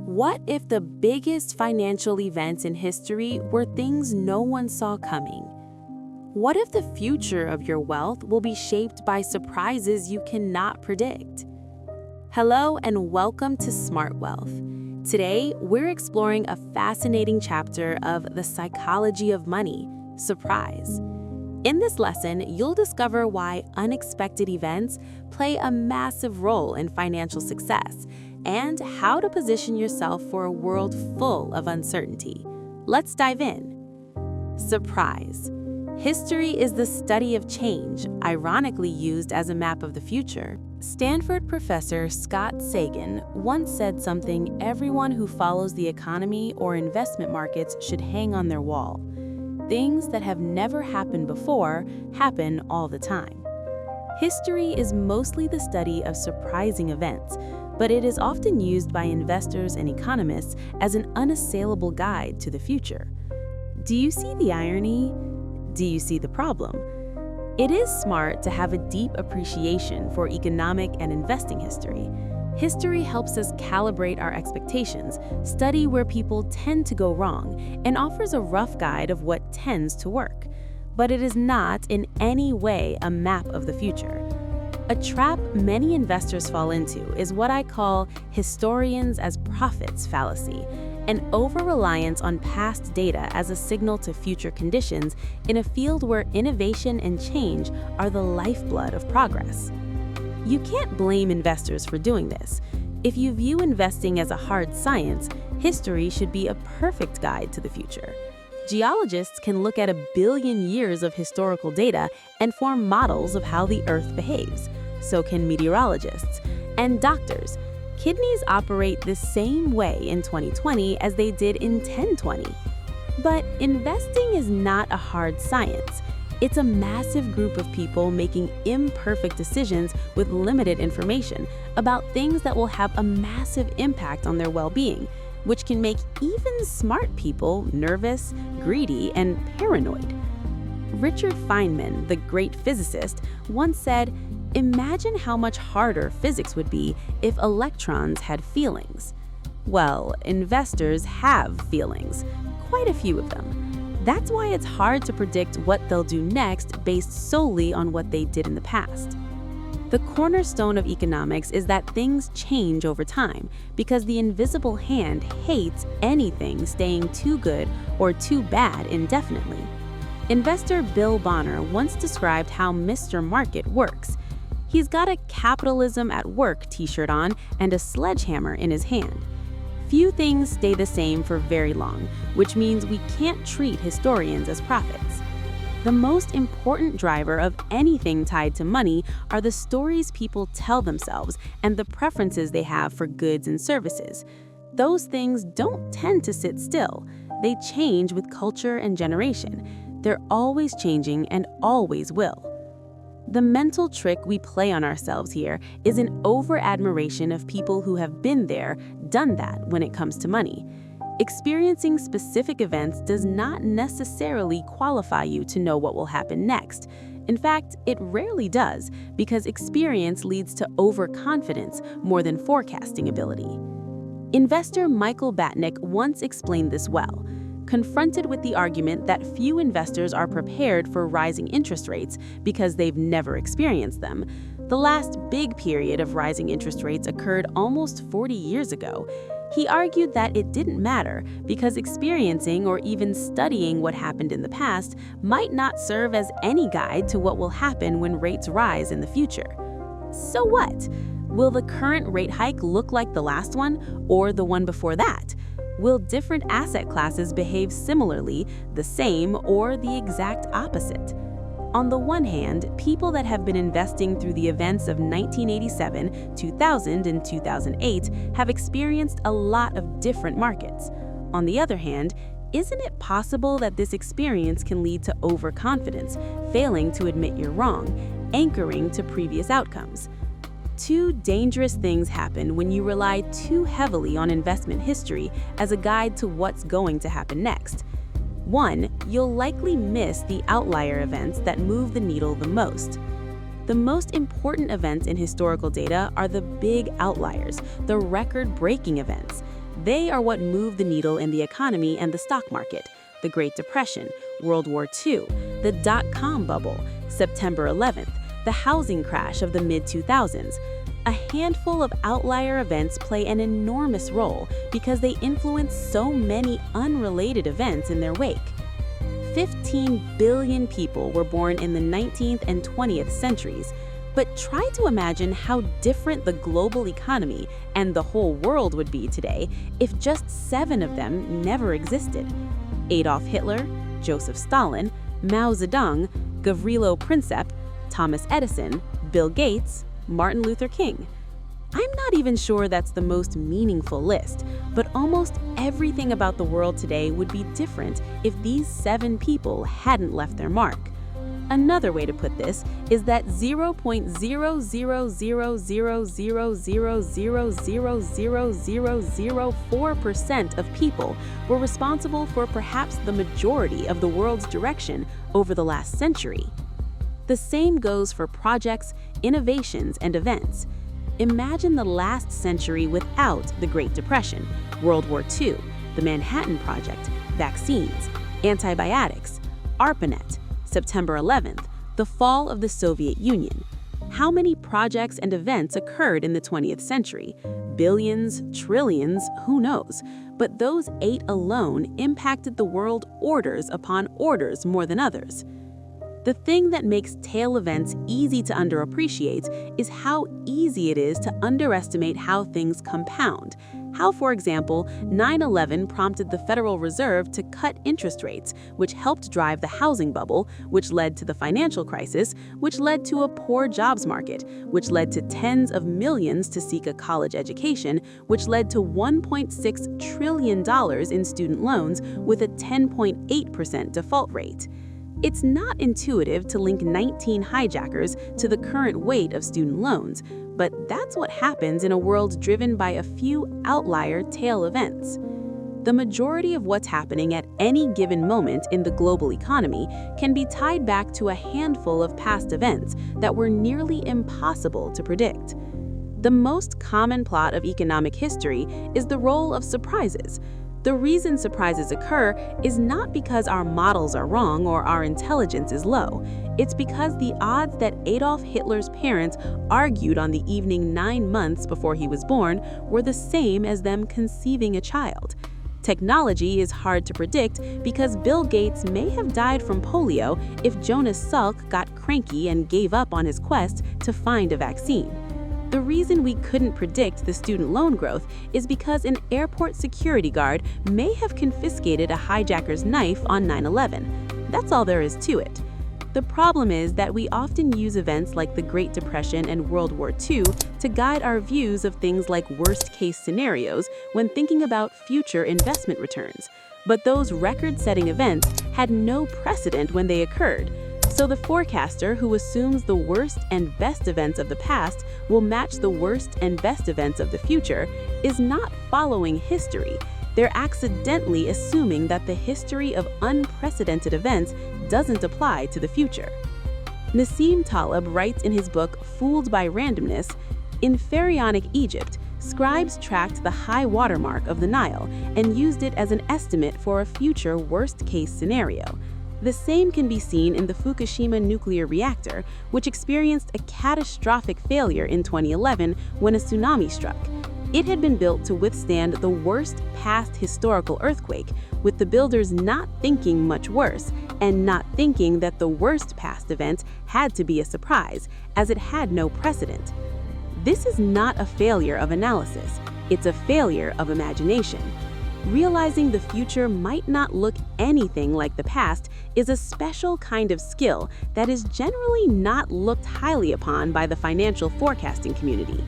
What if the biggest financial events in history were things no one saw coming? What if the future of your wealth will be shaped by surprises you cannot predict? Hello and welcome to Smart Wealth. Today, we're exploring a fascinating chapter of the psychology of money, surprise. In this lesson, you'll discover why unexpected events play a massive role in financial success and how to position yourself for a world full of uncertainty. Let's dive in. Surprise. History is the study of change, ironically used as a map of the future. Stanford professor Scott Sagan once said something everyone who follows the economy or investment markets should hang on their wall. Things that have never happened before happen all the time. History is mostly the study of surprising events, but it is often used by investors and economists as an unassailable guide to the future. Do you see the irony? Do you see the problem? It is smart to have a deep appreciation for economic and investing history. History helps us calibrate our expectations, study where people tend to go wrong, and offers a rough guide of what tends to work. But it is not in any way a map of the future. A trap many investors fall into is what I call historians as prophets fallacy, an over-reliance on past data as a signal to future conditions in a field where innovation and change are the lifeblood of progress. You can't blame investors for doing this. If you view investing as a hard science, history should be a perfect guide to the future. Geologists can look at 1 billion years of historical data and form models of how the Earth behaves. So can meteorologists. And doctors. Kidneys operate the same way in 2020 as they did in 1020. But investing is not a hard science. It's a massive group of people making imperfect decisions with limited information about things that will have a massive impact on their well-being, which can make even smart people nervous, greedy, and paranoid. Richard Feynman, the great physicist, once said, "Imagine how much harder physics would be if electrons had feelings." Well, investors have feelings, quite a few of them. That's why it's hard to predict what they'll do next based solely on what they did in the past. The cornerstone of economics is that things change over time because the invisible hand hates anything staying too good or too bad indefinitely. Investor Bill Bonner once described how Mr. Market works. He's got a "Capitalism at Work" t-shirt on and a sledgehammer in his hand. Few things stay the same for very long, which means we can't treat historians as prophets. The most important driver of anything tied to money are the stories people tell themselves and the preferences they have for goods and services. Those things don't tend to sit still. They change with culture and generation. They're always changing and always will. The mental trick we play on ourselves here is an over-admiration of people who have been there, done that when it comes to money. Experiencing specific events does not necessarily qualify you to know what will happen next. In fact, it rarely does, because experience leads to overconfidence more than forecasting ability. Investor Michael Batnick once explained this well. Confronted with the argument that few investors are prepared for rising interest rates because they've never experienced them, the last big period of rising interest rates occurred almost 40 years ago. He argued that it didn't matter because experiencing or even studying what happened in the past might not serve as any guide to what will happen when rates rise in the future. So what? Will the current rate hike look like the last one or the one before that? Will different asset classes behave similarly, the same, or the exact opposite? On the one hand, people that have been investing through the events of 1987, 2000, and 2008 have experienced a lot of different markets. On the other hand, isn't it possible that this experience can lead to overconfidence, failing to admit you're wrong, anchoring to previous outcomes? Two dangerous things happen when you rely too heavily on investment history as a guide to what's going to happen next. One, you'll likely miss the outlier events that move the needle the most. The most important events in historical data are the big outliers, the record-breaking events. They are what moved the needle in the economy and the stock market: the Great Depression, World War II, the dot-com bubble, September 11th, the housing crash of the mid-2000s. A handful of outlier events play an enormous role because they influence so many unrelated events in their wake. 15 billion people were born in the 19th and 20th centuries, but try to imagine how different the global economy and the whole world would be today if just 7 of them never existed. Adolf Hitler, Joseph Stalin, Mao Zedong, Gavrilo Princip, Thomas Edison, Bill Gates, Martin Luther King. I'm not even sure that's the most meaningful list, but almost everything about the world today would be different if these 7 people hadn't left their mark. Another way to put this is that 0.00000000004% of people were responsible for perhaps the majority of the world's direction over the last century. The same goes for projects, innovations, and events. Imagine the last century without the Great Depression, World War II, the Manhattan Project, vaccines, antibiotics, ARPANET, September 11th, the fall of the Soviet Union. How many projects and events occurred in the 20th century? Billions, trillions, who knows? But those 8 alone impacted the world orders upon orders more than others. The thing that makes tail events easy to underappreciate is how easy it is to underestimate how things compound. How, for example, 9/11 prompted the Federal Reserve to cut interest rates, which helped drive the housing bubble, which led to the financial crisis, which led to a poor jobs market, which led to tens of millions to seek a college education, which led to $1.6 trillion in student loans with a 10.8% default rate. It's not intuitive to link 19 hijackers to the current weight of student loans, but that's what happens in a world driven by a few outlier tail events. The majority of what's happening at any given moment in the global economy can be tied back to a handful of past events that were nearly impossible to predict. The most common plot of economic history is the role of surprises. The reason surprises occur is not because our models are wrong or our intelligence is low. It's because the odds that Adolf Hitler's parents argued on the evening 9 months before he was born were the same as them conceiving a child. Technology is hard to predict because Bill Gates may have died from polio if Jonas Salk got cranky and gave up on his quest to find a vaccine. The reason we couldn't predict the student loan growth is because an airport security guard may have confiscated a hijacker's knife on 9/11. That's all there is to it. The problem is that we often use events like the Great Depression and World War II to guide our views of things like worst-case scenarios when thinking about future investment returns. But those record-setting events had no precedent when they occurred. So the forecaster who assumes the worst and best events of the past will match the worst and best events of the future is not following history. They're accidentally assuming that the history of unprecedented events doesn't apply to the future. Nassim Taleb writes in his book Fooled by Randomness, in Pharaonic Egypt, scribes tracked the high watermark of the Nile and used it as an estimate for a future worst-case scenario. The same can be seen in the Fukushima nuclear reactor, which experienced a catastrophic failure in 2011 when a tsunami struck. It had been built to withstand the worst past historical earthquake, with the builders not thinking much worse and not thinking that the worst past event had to be a surprise, as it had no precedent. This is not a failure of analysis, it's a failure of imagination. Realizing the future might not look anything like the past is a special kind of skill that is generally not looked highly upon by the financial forecasting community.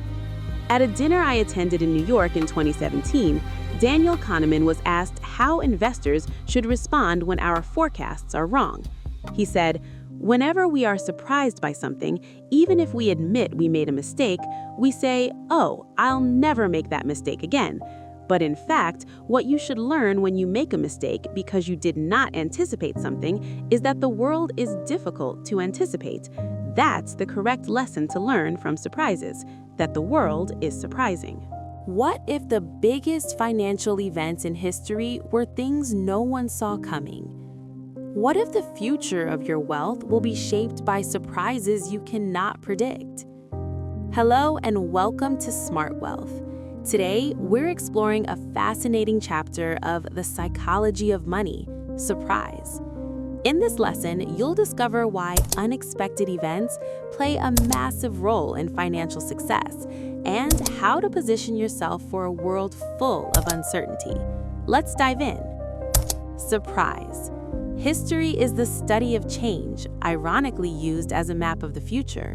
At a dinner I attended in New York in 2017, Daniel Kahneman was asked how investors should respond when our forecasts are wrong. He said, "Whenever we are surprised by something, even if we admit we made a mistake, we say, 'Oh, I'll never make that mistake again.' But in fact, what you should learn when you make a mistake because you did not anticipate something is that the world is difficult to anticipate. That's the correct lesson to learn from surprises, that the world is surprising." What if the biggest financial events in history were things no one saw coming? What if the future of your wealth will be shaped by surprises you cannot predict? Hello and welcome to Smart Wealth. Today, we're exploring a fascinating chapter of The Psychology of Money, Surprise. In this lesson, you'll discover why unexpected events play a massive role in financial success and how to position yourself for a world full of uncertainty. Let's dive in. Surprise. History is the study of change, ironically used as a map of the future.